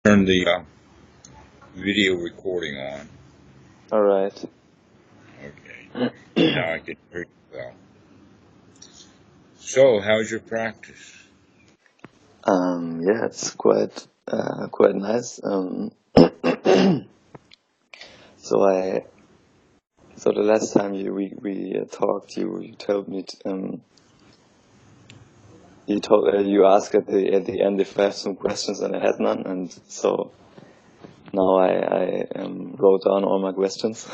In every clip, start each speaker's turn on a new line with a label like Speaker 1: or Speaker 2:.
Speaker 1: Turn the video recording on.
Speaker 2: All right.
Speaker 1: Okay. Now I can hear you well. So, how's your practice?
Speaker 2: Yeah, it's quite nice. So the last time we talked, you told me you asked at the end if I have some questions, and I had none, and so now I wrote down all my questions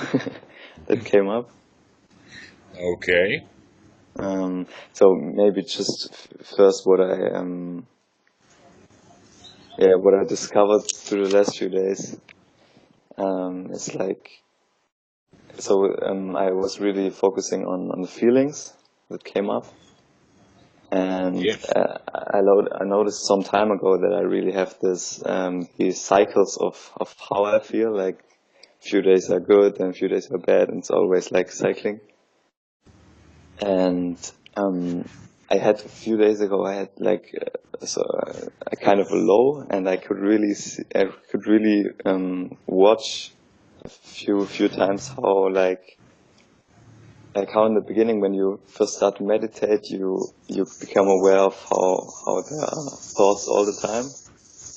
Speaker 2: that came up.
Speaker 1: Okay.
Speaker 2: So maybe just first what I discovered through the last few days. It's like, I was really focusing on the feelings that came up, and
Speaker 1: Yes.
Speaker 2: I noticed some time ago that I really have these cycles of how I feel. Like, a few days are good and a few days are bad, and it's always like cycling. And I had a few days ago, I had like a kind of a low, and I could really watch a few times how how in the beginning, when you first start to meditate, you become aware of how there are thoughts all the time,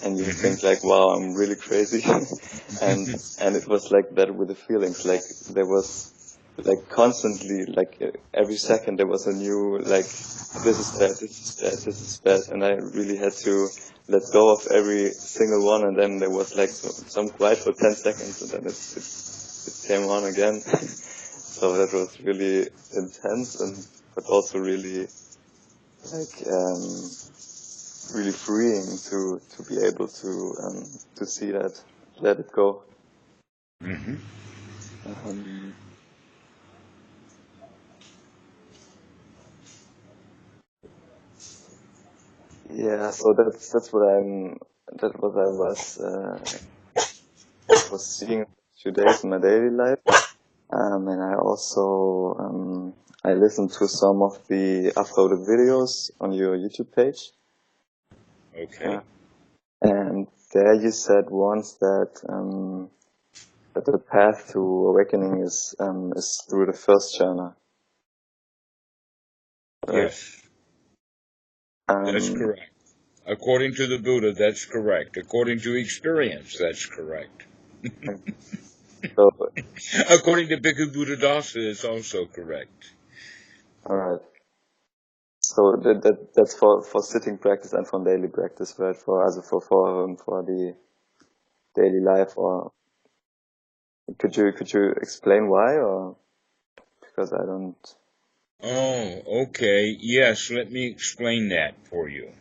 Speaker 2: and you think like, wow, I'm really crazy. and it was like that with the feelings. Like, there was like constantly, like every second there was a new, like, this is bad, this is bad, this is bad, and I really had to let go of every single one. And then there was like some quiet for 10 seconds, and then it came on again. So that was really intense, but also really like really freeing to be able to see that, let it go. Yeah, so that's what I was seeing a few days in my daily life, and I also I listened to some of the uploaded videos on your YouTube page.
Speaker 1: Okay.
Speaker 2: And there you said once that the path to awakening is through the first jhana. Right?
Speaker 1: Yes. That's correct. According to the Buddha, that's correct. According to experience, that's correct.
Speaker 2: So,
Speaker 1: according to Bhikkhu Buddhadasa, it's also correct.
Speaker 2: all right. So that's for sitting practice and for daily practice, right? For the daily life, or could you explain why, or because I don't.
Speaker 1: Oh, okay. Yes, let me explain that for you.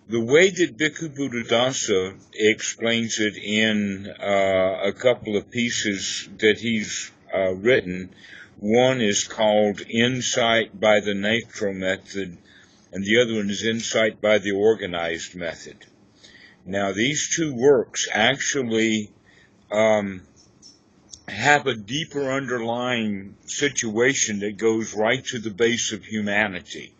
Speaker 1: The way that Bhikkhu Buddhadasa explains it in a couple of pieces that he's written, one is called Insight by the Natural Method, and the other one is Insight by the Organized Method. Now, these two works actually have a deeper underlying situation that goes right to the base of humanity.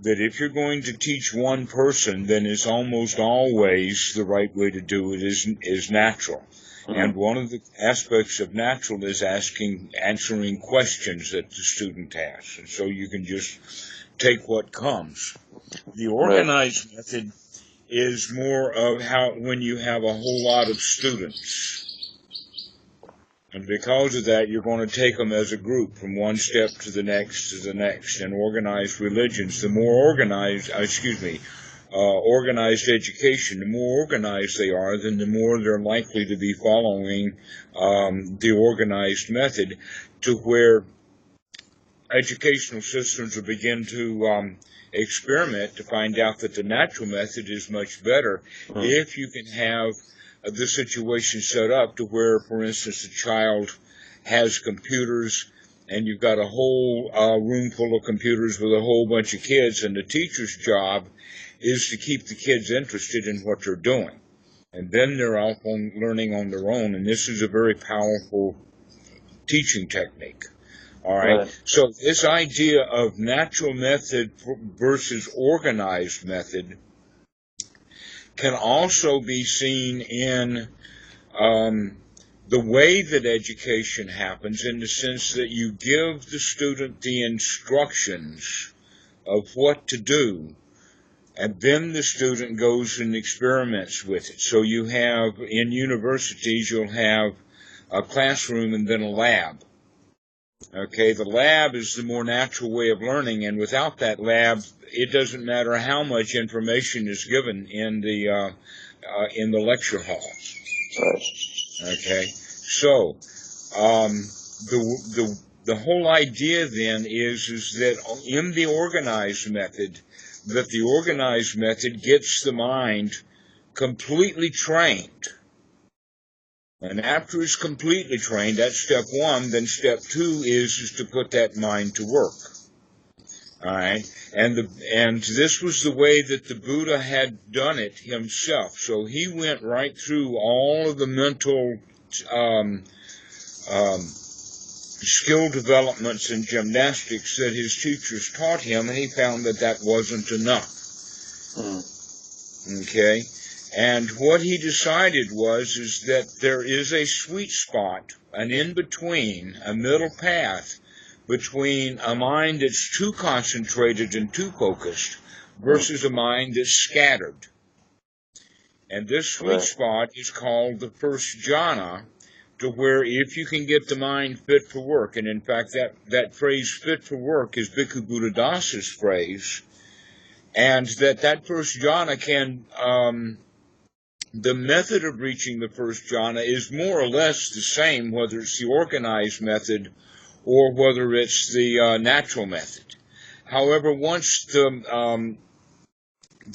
Speaker 1: That if you're going to teach one person, then it's almost always the right way to do it is natural. And one of the aspects of natural is answering questions that the student has. And so you can just take what comes. The organized method is more of how when you have a whole lot of students. And because of that, you're going to take them as a group from one step to the next to the next. And organized religions, the more organized education, the more organized they are, then the more they're likely to be following the organized method, to where educational systems will begin to experiment to find out that the natural method is much better if you can have the situation set up to where, for instance, a child has computers and you've got a whole room full of computers with a whole bunch of kids, and the teacher's job is to keep the kids interested in what they're doing. And then they're off learning on their own, and this is a very powerful teaching technique. All right. So this idea of natural method versus organized method can also be seen in the way that education happens, in the sense that you give the student the instructions of what to do, and then the student goes and experiments with it. So you have, in universities, you'll have a classroom and then a lab. Okay, the lab is the more natural way of learning, and without that lab, it doesn't matter how much information is given in the lecture hall.
Speaker 2: Right.
Speaker 1: Okay, so the whole idea then is that in the organized method, that the organized method gets the mind completely trained. And after it's completely trained, that's step one. Then step two is to put that mind to work. All right, and this was the way that the Buddha had done it himself. So he went right through all of the mental skill developments and gymnastics that his teachers taught him, and he found that that wasn't enough. Okay. And what he decided is that there is a sweet spot, an in-between, a middle path between a mind that's too concentrated and too focused versus a mind that's scattered. And this sweet spot is called the first jhana, to where if you can get the mind fit for work, and in fact that phrase fit for work is Bhikkhu Buddhadasa's phrase, and that first jhana can... the method of reaching the first jhana is more or less the same, whether it's the organized method or whether it's the natural method. However, once the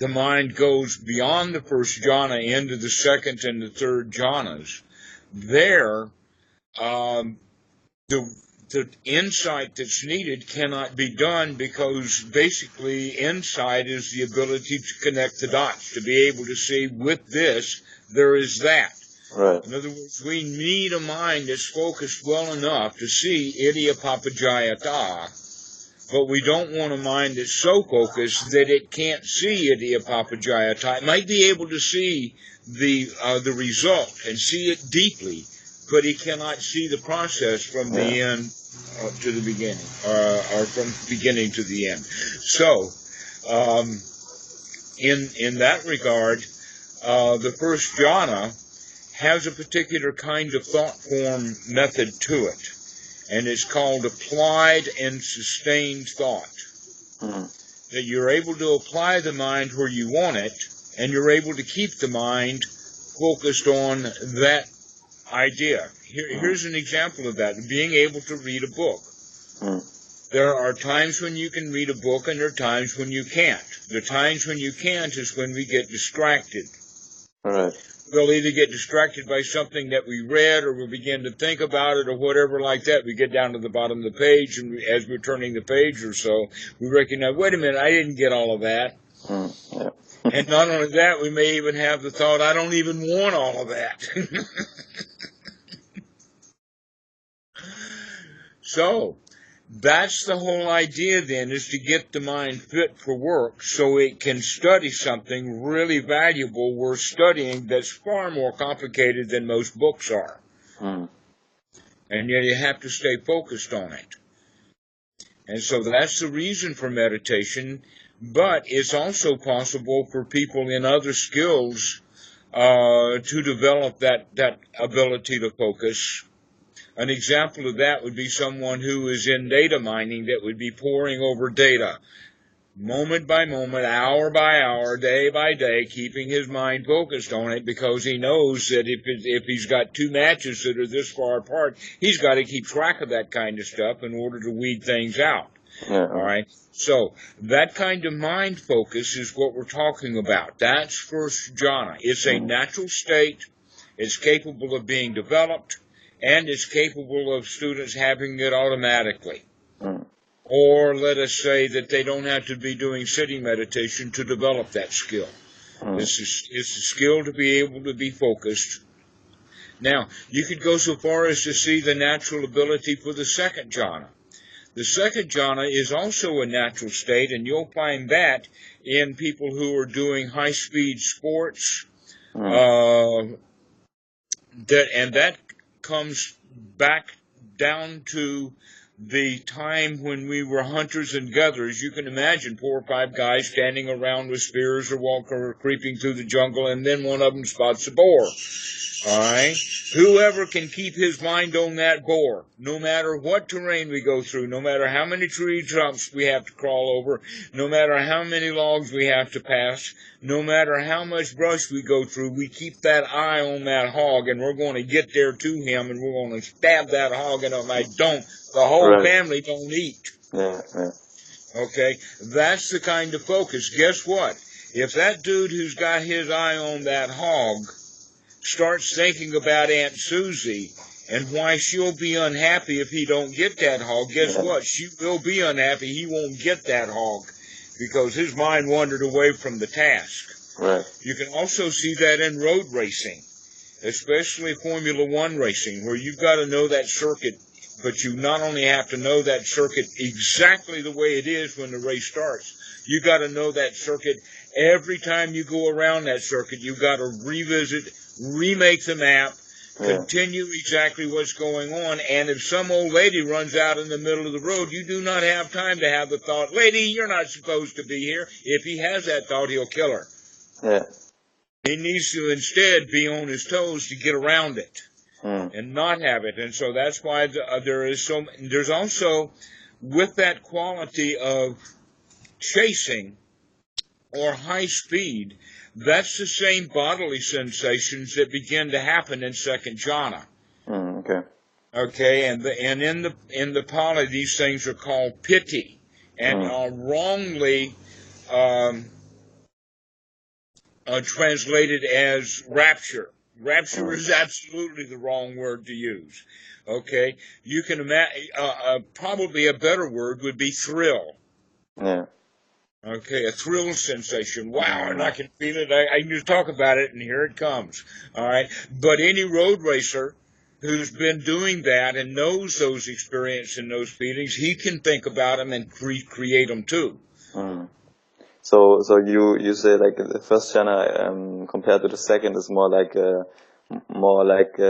Speaker 1: mind goes beyond the first jhana into the second and the third jhanas, there the insight that's needed cannot be done, because basically insight is the ability to connect the dots, to be able to see with this, there is that.
Speaker 2: Right.
Speaker 1: In other words, we need a mind that's focused well enough to see idiyapappajayata, but we don't want a mind that's so focused that it can't see idiyapappajayata. It might be able to see the result and see it deeply, but he cannot see the process from the end to the beginning, or from the beginning to the end. So, in that regard, the first jhana has a particular kind of thought form method to it, and it's called applied and sustained thought. That you're able to apply the mind where you want it, and you're able to keep the mind focused on that idea. Here's an example of that, being able to read a book. There are times when you can read a book, and there are times when you can't. The times when you can't is when we get distracted.
Speaker 2: Right.
Speaker 1: We'll either get distracted by something that we read, or we'll begin to think about it, or whatever like that. We get down to the bottom of the page, and as we're turning the page or so, we recognize, wait a minute, I didn't get all of that.
Speaker 2: Yeah.
Speaker 1: And not only that, we may even have the thought, I don't even want all of that. So, that's the whole idea then, is to get the mind fit for work so it can study something really valuable worth studying that's far more complicated than most books are. And yet you have to stay focused on it. And so that's the reason for meditation, but it's also possible for people in other skills to develop that ability to focus. An example of that would be someone who is in data mining, that would be poring over data, moment by moment, hour by hour, day by day, keeping his mind focused on it, because he knows that if he's got two matches that are this far apart, he's got to keep track of that kind of stuff in order to weed things out.
Speaker 2: Yeah.
Speaker 1: All right? So that kind of mind focus is what we're talking about. That's first jhana. It's a natural state. It's capable of being developed, and it's capable of students having it automatically. Or let us say that they don't have to be doing sitting meditation to develop that skill. It's a skill to be able to be focused. Now, you could go so far as to see the natural ability for the second jhana. The second jhana is also a natural state, and you'll find that in people who are doing high-speed sports. That comes back down to the time when we were hunters and gatherers. You can imagine 4 or 5 guys standing around with spears or creeping through the jungle, and then one of them spots a boar. All right? Whoever can keep his mind on that boar, no matter what terrain we go through, no matter how many tree trunks we have to crawl over, no matter how many logs we have to pass, no matter how much brush we go through, we keep that eye on that hog, and we're going to get there to him, and we're going to stab that hog, and if I don't, the whole family don't eat.
Speaker 2: Yeah.
Speaker 1: Okay? That's the kind of focus. Guess what? If that dude who's got his eye on that hog starts thinking about Aunt Susie and why she'll be unhappy if he don't get that hog, guess what? She will be unhappy. He won't get that hog because his mind wandered away from the task.
Speaker 2: Right.
Speaker 1: You can also see that in road racing, especially Formula One racing, where you've got to know that circuit, but you not only have to know that circuit exactly the way it is when the race starts, you got to know that circuit every time you go around that circuit. You've got to revisit, remake the map, continue exactly what's going on, and if some old lady runs out in the middle of the road, you do not have time to have the thought, lady, you're not supposed to be here. If he has that thought, he'll kill her.
Speaker 2: Yeah.
Speaker 1: He needs to instead be on his toes to get around it and not have it. And so that's why there's also, with that quality of chasing or high speed, that's the same bodily sensations that begin to happen in second jhana.
Speaker 2: Okay.
Speaker 1: Okay, and in the Pali, these things are called piti, and are wrongly translated as rapture. Rapture is absolutely the wrong word to use. Okay, you can imagine. Probably a better word would be thrill.
Speaker 2: Yeah.
Speaker 1: Okay, a thrill sensation. Wow, and I can feel it. I can just talk about it, and here it comes. All right, but any road racer who's been doing that and knows those experiences and those feelings, he can think about them and create them too.
Speaker 2: So you say like the first jhana compared to the second is more like a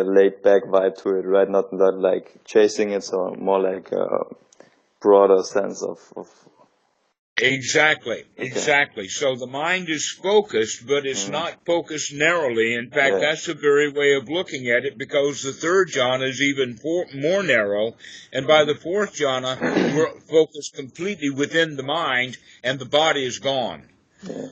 Speaker 2: laid back vibe to it, right? Not like chasing it, so more like a broader sense of.
Speaker 1: Exactly. So the mind is focused, but it's not focused narrowly. In fact, that's the very way of looking at it, because the third jhana is even more narrow, and by the fourth jhana, we're focused completely within the mind, and the body is gone.
Speaker 2: Yeah.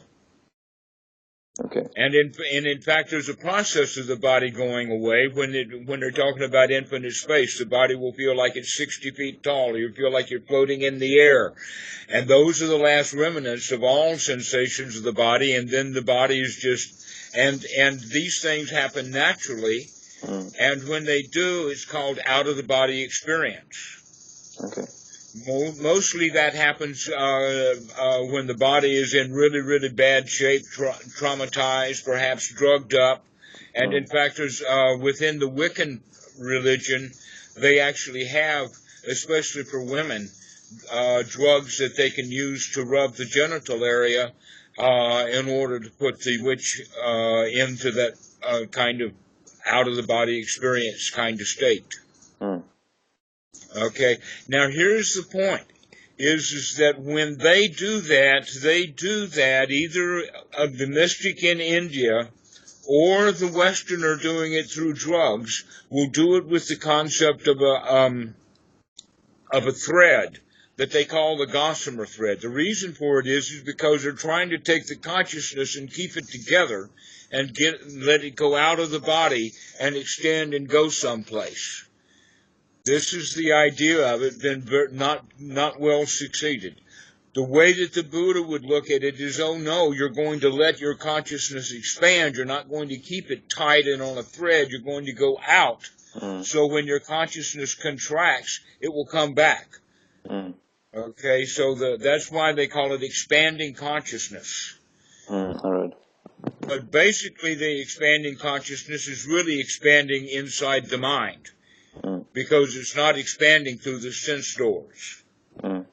Speaker 2: Okay.
Speaker 1: And in fact, there's a process of the body going away when they're talking about infinite space. The body will feel like it's 60 feet tall. You feel like you're floating in the air. And those are the last remnants of all sensations of the body. And then the body is just, and these things happen naturally. And when they do, it's called out of the body experience.
Speaker 2: Okay.
Speaker 1: Mostly that happens when the body is in really, really bad shape, traumatized, perhaps drugged up. And in fact, there's, within the Wiccan religion, they actually have, especially for women, drugs that they can use to rub the genital area in order to put the witch into that kind of out-of-the-body experience kind of state. Okay, now here's the point, is that when they do that either of the mystic in India or the Westerner doing it through drugs will do it with the concept of a thread that they call the gossamer thread. The reason for it is because they're trying to take the consciousness and keep it together and let it go out of the body and extend and go someplace. This is the idea of it, been not well succeeded. The way that the Buddha would look at it is, oh no, you're going to let your consciousness expand. You're not going to keep it tied in on a thread. You're going to go out. So when your consciousness contracts, it will come back. Okay, so that's why they call it expanding consciousness.
Speaker 2: All right.
Speaker 1: But basically the expanding consciousness is really expanding inside the mind, because it's not expanding through the sense doors.
Speaker 2: Mm.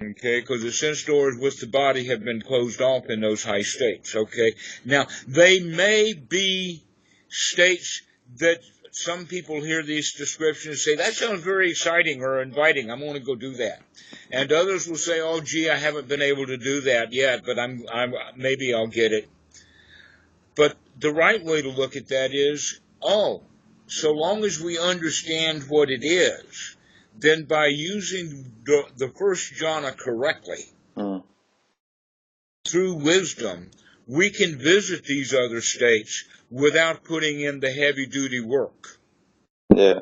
Speaker 1: Okay, because the sense doors with the body have been closed off in those high states. Okay, now they may be states that some people hear these descriptions and say, that sounds very exciting or inviting. I'm going to go do that. And others will say, oh, gee, I haven't been able to do that yet, but maybe I'll get it. But the right way to look at that is, oh, so long as we understand what it is, then by using the first jhana correctly, through wisdom, we can visit these other states without putting in the heavy-duty work.
Speaker 2: Yeah.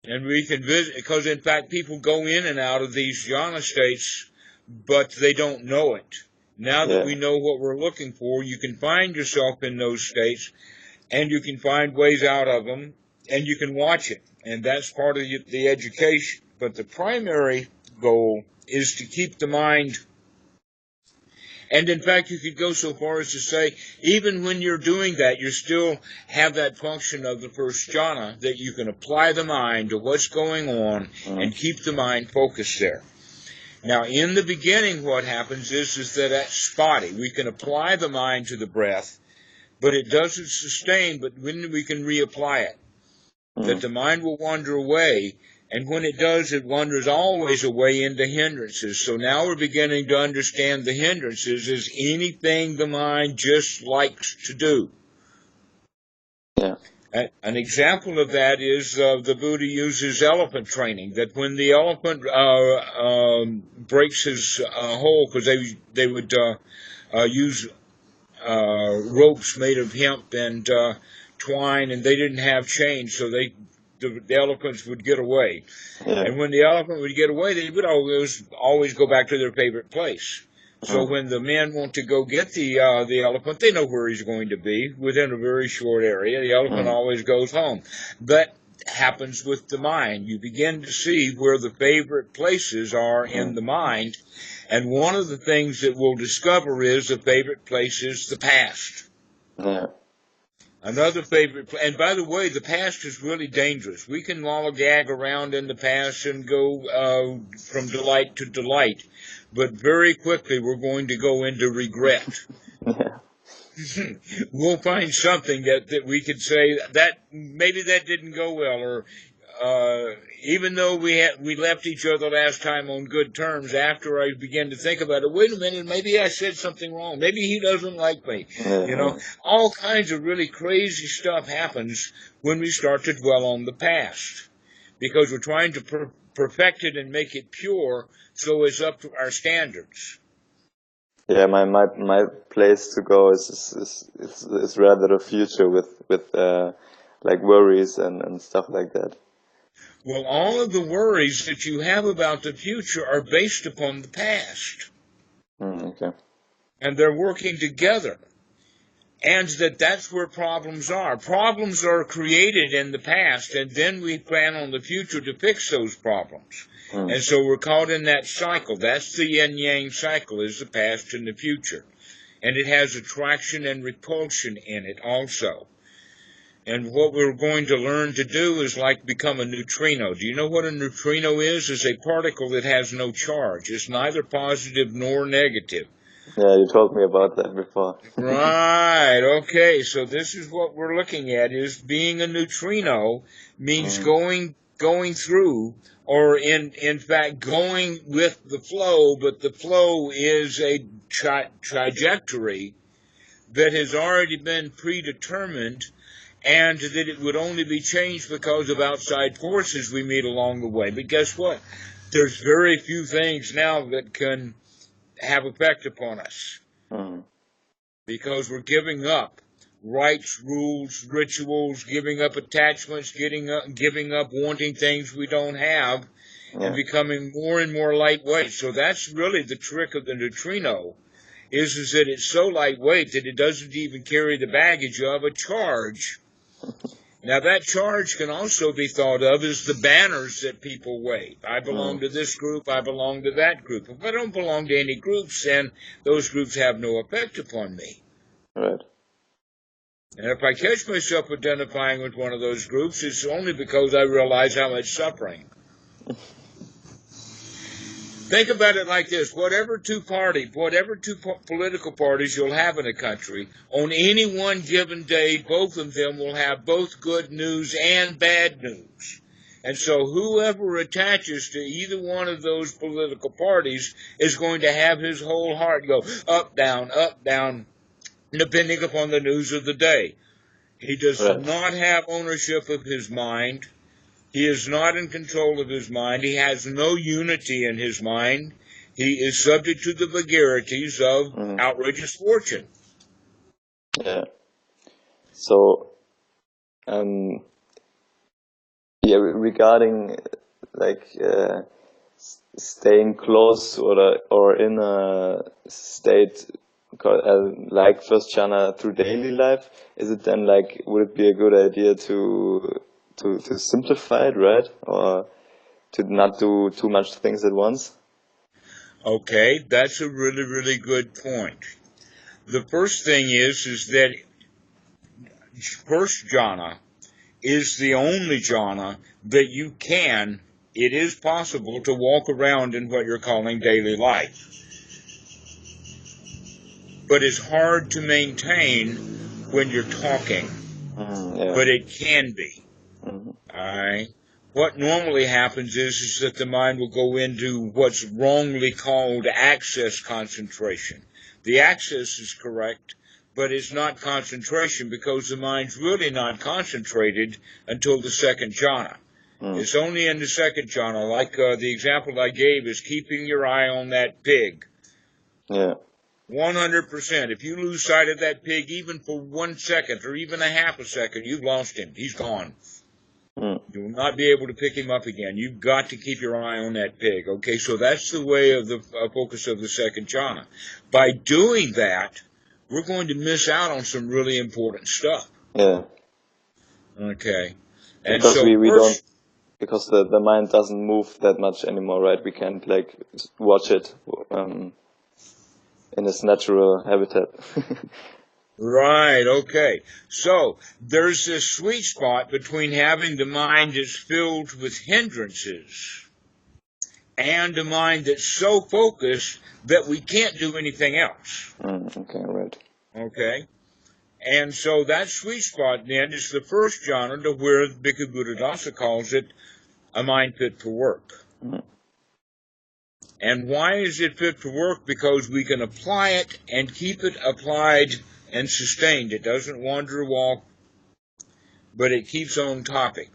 Speaker 1: And we can visit, because in fact people go in and out of these jhana states, but they don't know it. Now that we know what we're looking for, you can find yourself in those states, and you can find ways out of them, and you can watch it. And that's part of the education. But the primary goal is to keep the mind. And in fact, you could go so far as to say, even when you're doing that, you still have that function of the first jhana, that you can apply the mind to what's going on and keep the mind focused there. Now, in the beginning, what happens is that that's spotty. We can apply the mind to the breath, but it doesn't sustain, but when we can reapply it, that the mind will wander away, and when it does, it wanders always away into hindrances. So now we're beginning to understand the hindrances as anything the mind just likes to do.
Speaker 2: Yeah.
Speaker 1: An example of that is the Buddha uses elephant training, that when the elephant breaks his hole, because they would use ropes made of hemp and twine, and they didn't have chains, so the elephants would get away.
Speaker 2: Yeah.
Speaker 1: And when the elephant would get away, they would always go back to their favorite place. So when the men want to go get the elephant, they know where he's going to be within a very short area. The elephant always goes home. That happens with the mind. You begin to see where the favorite places are in the mind, and one of the things that we'll discover is the favorite place is the past.
Speaker 2: Yeah.
Speaker 1: Another favorite, and by the way, the past is really dangerous. We can lollygag around in the past and go from delight to delight, but very quickly we're going to go into regret.
Speaker 2: Yeah.
Speaker 1: We'll find something that we could say that maybe that didn't go well, or even though we left each other last time on good terms, after I began to think about it, wait a minute, maybe I said something wrong. Maybe he doesn't like me. All kinds of really crazy stuff happens when we start to dwell on the past, because we're trying to perfect it and make it pure so it's up to our standards.
Speaker 2: Yeah, my place to go is rather the future with like worries and stuff like that.
Speaker 1: Well, all of the worries that you have about the future are based upon the past.
Speaker 2: Okay.
Speaker 1: And they're working together. And that's where problems are. Problems are created in the past, and then we plan on the future to fix those problems. And so we're caught in that cycle. That's the yin-yang cycle, is the past and the future. And it has attraction and repulsion in it also. And what we're going to learn to do is like become a neutrino. Do you know what a neutrino is? It's a particle that has no charge. It's neither positive nor negative.
Speaker 2: Yeah, you told me about that before.
Speaker 1: Right, okay. So this is what we're looking at, is being a neutrino means going through, or in fact going with the flow, but the flow is a trajectory that has already been predetermined, and that it would only be changed because of outside forces we meet along the way. But guess what? There's very few things now that can have effect upon us, because we're giving up rites, rules, rituals, giving up attachments, giving up wanting things we don't have, and becoming more and more lightweight. So that's really the trick of the neutrino, is that it's so lightweight that it doesn't even carry the baggage of a charge. Now, that charge can also be thought of as the banners that people wave. I belong to this group, I belong to that group. If I don't belong to any groups, then those groups have no effect upon me.
Speaker 2: Right.
Speaker 1: And if I catch myself identifying with one of those groups, it's only because I realize how much suffering Think about it like this: whatever two political parties you'll have in a country, on any one given day, both of them will have both good news and bad news. And so whoever attaches to either one of those political parties is going to have his whole heart go up, down, depending upon the news of the day. He does not have ownership of his mind. He is not in control of his mind. He has no unity in his mind. He is subject to the vagaries of outrageous fortune.
Speaker 2: Yeah. So, regarding like staying close or in a state like first jhana through daily life, is it then like, would it be a good idea to simplify it, right? Or to not do too much things at once?
Speaker 1: Okay, that's a really, really good point. The first thing is that first jhana is the only jhana that it is possible to walk around in what you're calling daily life. But it's hard to maintain when you're talking. But it can be. All right. What normally happens is that the mind will go into what's wrongly called access concentration. The access is correct, but it's not concentration because the mind's really not concentrated until the second jhana. It's only in the second jhana, like the example I gave is keeping your eye on that pig.
Speaker 2: Yeah.
Speaker 1: 100%. If you lose sight of that pig even for 1 second or even a half a second, you've lost him. He's gone. You will not be able to pick him up again. You've got to keep your eye on that pig. Okay, so that's the way of the focus of the second jhana. By doing that, we're going to miss out on some really important stuff.
Speaker 2: Yeah.
Speaker 1: Okay. And
Speaker 2: because
Speaker 1: so
Speaker 2: we don't, because the mind doesn't move that much anymore, right? We can't like watch it in its natural habitat.
Speaker 1: Right, okay. So, there's this sweet spot between having the mind that's filled with hindrances and a mind that's so focused that we can't do anything else.
Speaker 2: Okay, right.
Speaker 1: Okay? And so that sweet spot then is the first jhana, to where Bhikkhu Buddhadasa calls it a mind fit for work. And why is it fit for work? Because we can apply it and keep it applied and sustained. It doesn't wander off, but it keeps on topic,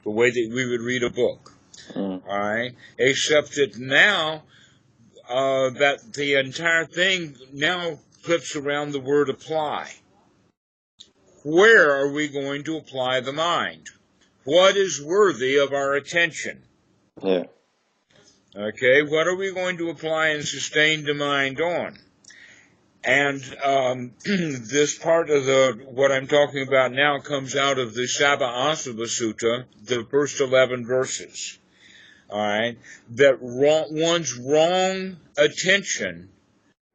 Speaker 1: the way that we would read a book. All right? Except that now, that the entire thing now flips around the word apply. Where are we going to apply the mind? What is worthy of our attention?
Speaker 2: Yeah.
Speaker 1: Okay, what are we going to apply and sustain the mind on? And this part of what I'm talking about now comes out of the Sabha Asava Sutta, the first 11 verses. All right, that one's wrong attention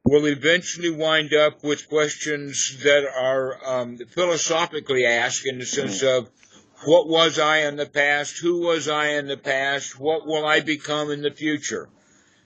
Speaker 1: will eventually wind up with questions that are philosophically asked in the sense of, what was I in the past? Who was I in the past? What will I become in the future?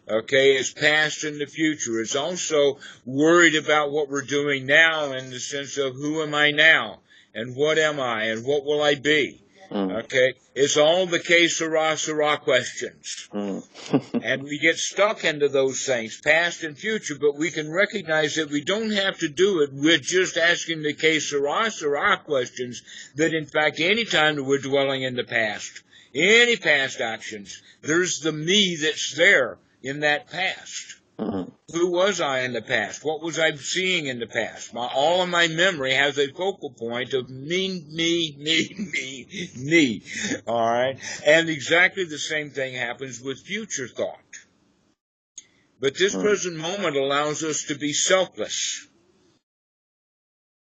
Speaker 1: Okay, it's past and the future. It's also worried about what we're doing now in the sense of, who am I now? And what am I? And what will I be? Okay, it's all the que sera questions. And we get stuck into those things, past and future, but we can recognize that we don't have to do it with just asking the que sera questions, that in fact any time that we're dwelling in the past, any past actions, there's the me that's there in that past. Who was I in the past? What was I seeing in the past? All of my memory has a focal point of me. All right? And exactly the same thing happens with future thought. But this present moment allows us to be selfless,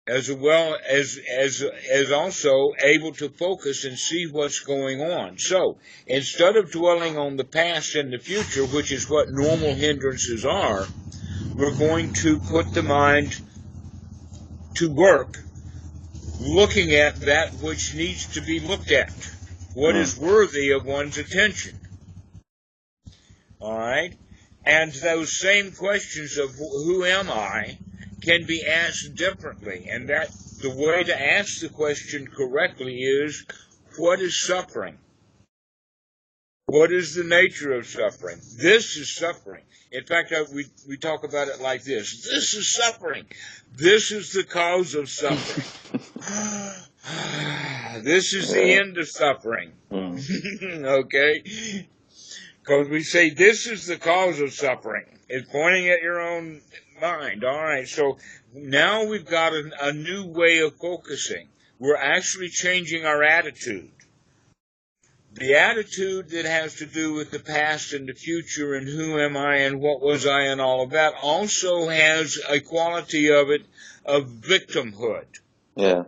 Speaker 1: as well as also able to focus and see what's going on. So, instead of dwelling on the past and the future, which is what normal hindrances are, we're going to put the mind to work looking at that which needs to be looked at, what is worthy of one's attention. All right? And those same questions of who am I can be asked differently. And that the way to ask the question correctly is, what is suffering? What is the nature of suffering? This is suffering. In fact, we talk about it like this. This is suffering. This is the cause of suffering. This is the end of suffering. Okay? Because we say this is the cause of suffering. It's pointing at your own mind. All right, so now we've got a new way of focusing. We're actually changing our attitude. The attitude that has to do with the past and the future and who am I and what was I and all of that also has a quality of it of victimhood.
Speaker 2: Yeah.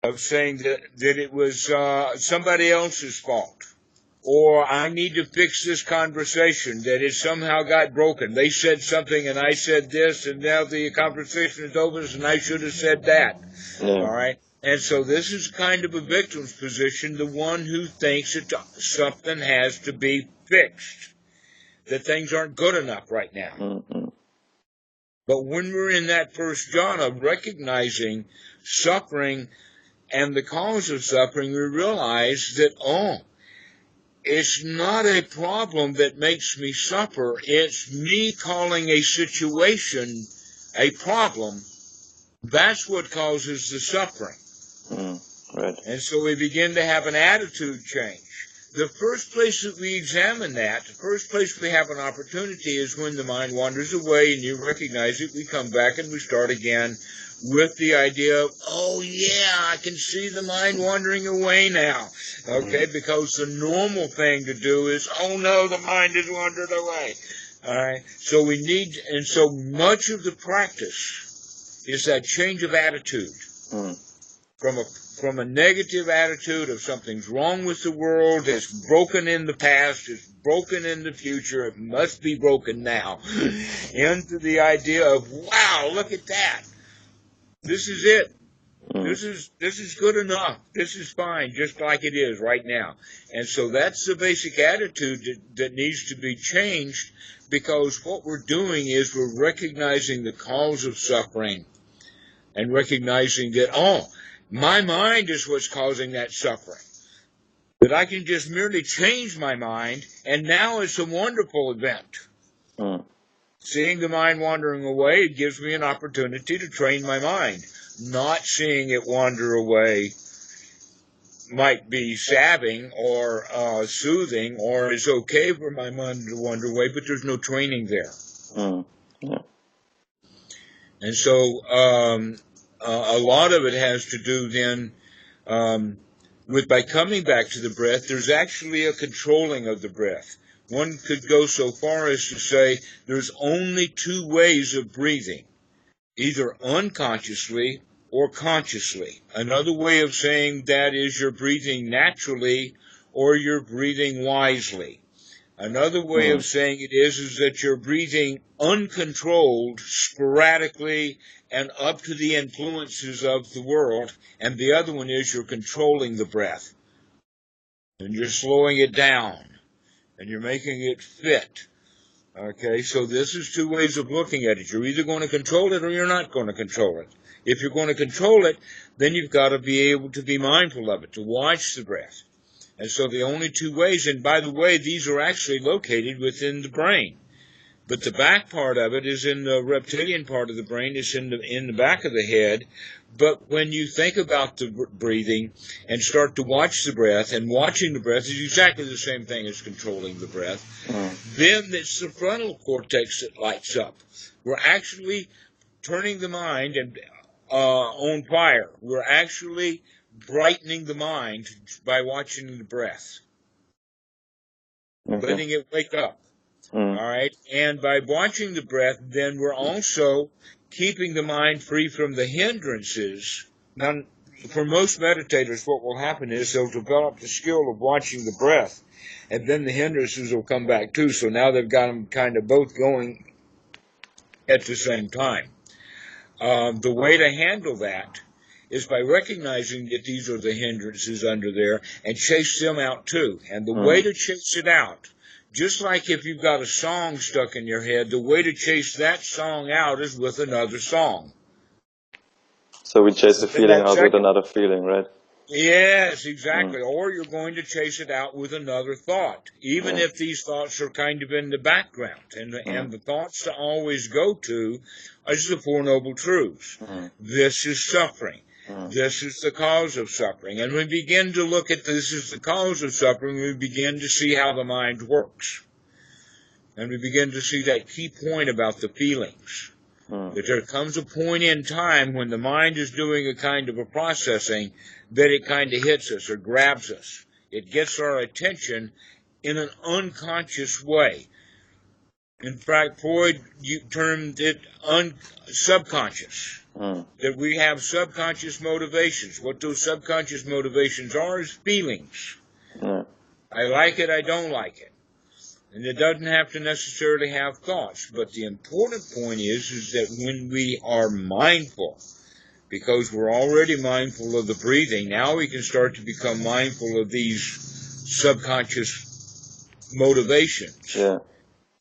Speaker 1: Of saying that it was somebody else's fault. Or I need to fix this conversation, that it somehow got broken. They said something and I said this, and now the conversation is over and I should have said that.
Speaker 2: Yeah.
Speaker 1: All right? And so this is kind of a victim's position, the one who thinks that something has to be fixed, that things aren't good enough right now.
Speaker 2: Mm-hmm.
Speaker 1: But when we're in that first jhana, recognizing suffering and the cause of suffering, we realize that, it's not a problem that makes me suffer. It's me calling a situation a problem. That's what causes the suffering.
Speaker 2: Right.
Speaker 1: And so we begin to have an attitude change. The first place that we examine that, the first place we have an opportunity is when the mind wanders away and you recognize it, we come back and we start again with the idea of, oh yeah, I can see the mind wandering away now. Okay, because the normal thing to do is, oh no, the mind has wandered away. All right, so we need, and so much of the practice is that change of attitude. From a negative attitude of something's wrong with the world, it's broken in the past, it's broken in the future, it must be broken now, into the idea of, wow, look at that. This is it. This is good enough. This is fine, just like it is right now. And so that's the basic attitude that needs to be changed, because what we're doing is we're recognizing the cause of suffering and recognizing that, my mind is what's causing that suffering. That I can just merely change my mind, and now it's a wonderful event. Seeing the mind wandering away, it gives me an opportunity to train my mind. Not seeing it wander away might be salving or soothing, or it's okay for my mind to wander away, but there's no training there.
Speaker 2: Yeah.
Speaker 1: And so a lot of it has to do then with, by coming back to the breath, there's actually a controlling of the breath. One could go so far as to say there's only two ways of breathing, either unconsciously or consciously. Another way of saying that is you're breathing naturally or you're breathing wisely. Another way of saying it is that you're breathing uncontrolled, sporadically, and up to the influences of the world. And the other one is you're controlling the breath. And you're slowing it down. And you're making it fit. Okay, so this is two ways of looking at it. You're either going to control it or you're not going to control it. If you're going to control it, then you've got to be able to be mindful of it, to watch the breath. And so the only two ways, and by the way, these are actually located within the brain. But the back part of it is in the reptilian part of the brain, it's in the back of the head. But when you think about the breathing and start to watch the breath, and watching the breath is exactly the same thing as controlling the breath, then it's the frontal cortex that lights up. We're actually turning the mind and on fire. We're actually brightening the mind by watching the breath, letting it wake up. All right, and by watching the breath, then we're also keeping the mind free from the hindrances. Now, for most meditators, what will happen is they'll develop the skill of watching the breath, and then the hindrances will come back too. So now they've got them kind of both going at the same time. The way to handle that is by recognizing that these are the hindrances under there and chase them out too. And the way to chase it out, Just like if you've got a song stuck in your head, the way to chase that song out is with another song.
Speaker 2: So we chase the feeling out with another feeling, right?
Speaker 1: Yes, exactly. Or you're going to chase it out with another thought, even if these thoughts are kind of in the background. And the thoughts to always go to is the Four Noble Truths. This is suffering. This is the cause of suffering. And we begin to look at this as the cause of suffering, we begin to see how the mind works. And we begin to see that key point about the feelings. That there comes a point in time when the mind is doing a kind of a processing that it kind of hits us or grabs us. It gets our attention in an unconscious way. In fact, Freud termed it subconscious. That we have subconscious motivations. What those subconscious motivations are is feelings. I like it, I don't like it. And it doesn't have to necessarily have thoughts. But the important point is that when we are mindful, because we're already mindful of the breathing, now we can start to become mindful of these subconscious motivations.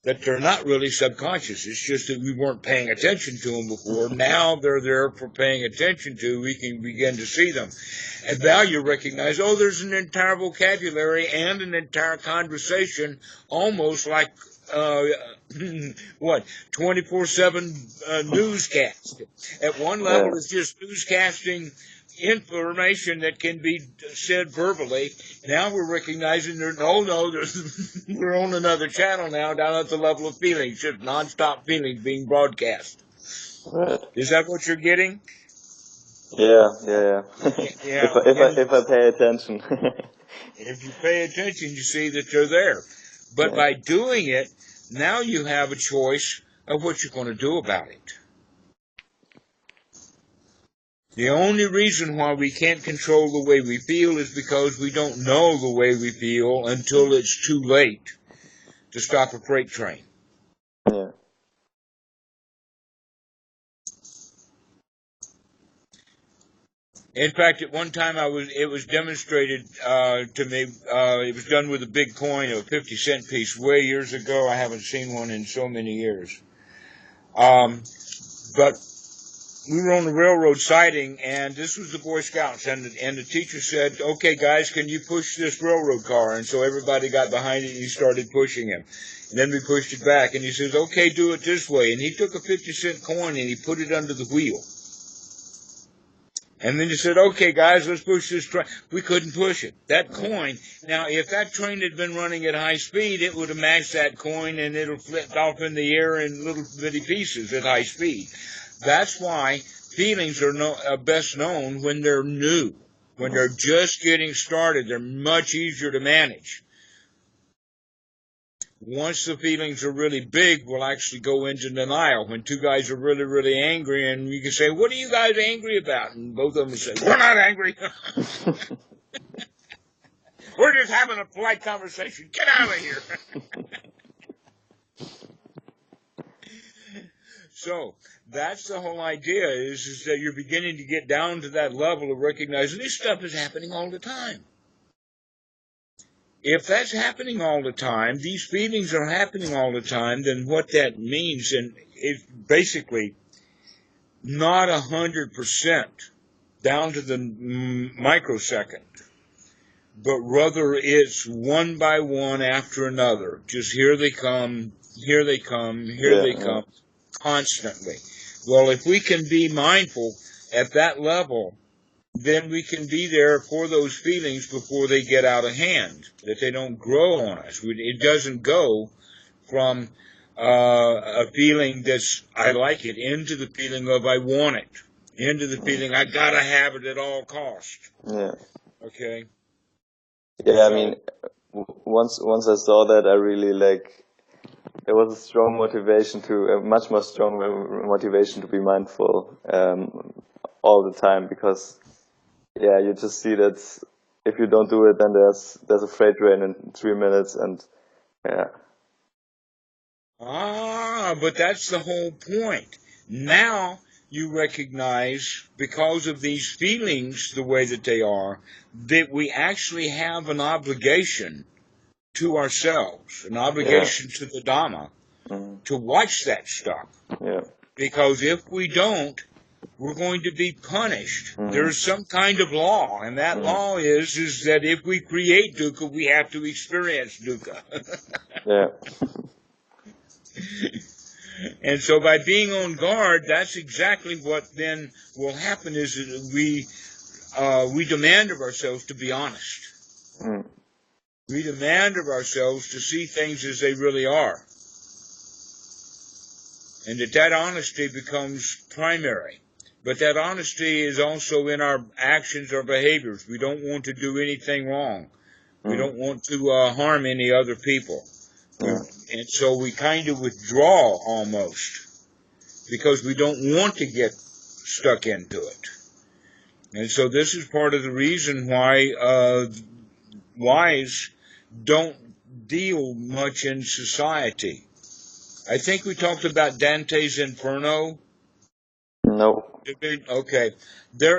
Speaker 1: That they're not really subconscious. It's just that we weren't paying attention to them before. Now they're there for paying attention to. We can begin to see them. And now you recognize, oh, there's an entire vocabulary and an entire conversation, almost like, 24/7 newscast. At one level, it's just newscasting information that can be said verbally. Now we're recognizing we're on another channel now, down at the level of feelings, just nonstop feelings being broadcast.
Speaker 2: Right.
Speaker 1: Is that what you're getting?
Speaker 2: Yeah.
Speaker 1: Yeah.
Speaker 2: If I pay attention.
Speaker 1: If you pay attention, you see that they're there. But by doing it, now you have a choice of what you're going to do about it. The only reason why we can't control the way we feel is because we don't know the way we feel until it's too late to stop a freight train. In fact, at one time it was demonstrated to me. It was done with a big coin, a 50-cent piece, way years ago. I haven't seen one in so many years. But we were on the railroad siding, and this was the Boy Scouts, and the teacher said, "Okay, guys, can you push this railroad car?" And so everybody got behind it, and he started pushing him. And then we pushed it back, and he says, "Okay, do it this way." And he took a 50-cent coin, and he put it under the wheel. And then he said, "Okay, guys, let's push this train." We couldn't push it. That coin, now, if that train had been running at high speed, it would have mashed that coin, and it would have flipped off in the air in little bitty pieces at high speed. That's why feelings are best known when they're new. When they're just getting started, they're much easier to manage. Once the feelings are really big, we'll actually go into denial. When two guys are really, really angry, and you can say, "What are you guys angry about?" And both of them say, "We're not angry. We're just having a polite conversation. Get out of here." So that's the whole idea is that you're beginning to get down to that level of recognizing this stuff is happening all the time. If that's happening all the time, these feelings are happening all the time, then what that means, and it's basically not 100% down to the microsecond, but rather it's one by one after another. Just here they come, they come, constantly. Well, if we can be mindful at that level, then we can be there for those feelings before they get out of hand, that they don't grow on us. It doesn't go from a feeling that's, I like it, into the feeling of I want it, into the feeling I gotta have it at all costs.
Speaker 2: Yeah.
Speaker 1: Okay?
Speaker 2: Yeah, I mean, once I saw that, I really there was a strong motivation a much more strong motivation to be mindful all the time, because you just see that if you don't do it, then there's a freight train in 3 minutes, and
Speaker 1: but that's the whole point. Now you recognize, because of these feelings the way that they are, that we actually have an obligation to ourselves, an obligation to the Dhamma, to watch that stuff.
Speaker 2: Yeah.
Speaker 1: Because if we don't, we're going to be punished. There's some kind of law, and that law is that if we create dukkha, we have to experience dukkha.
Speaker 2: Yeah.
Speaker 1: And so by being on guard, that's exactly what then will happen, is that we demand of ourselves to be honest. We demand of ourselves to see things as they really are. And that honesty becomes primary. But that honesty is also in our actions or behaviors. We don't want to do anything wrong. We don't want to harm any other people. And so we kind of withdraw almost, because we don't want to get stuck into it. And so this is part of the reason why wise don't deal much in society. I think we talked about Dante's Inferno.
Speaker 2: No.
Speaker 1: Okay. There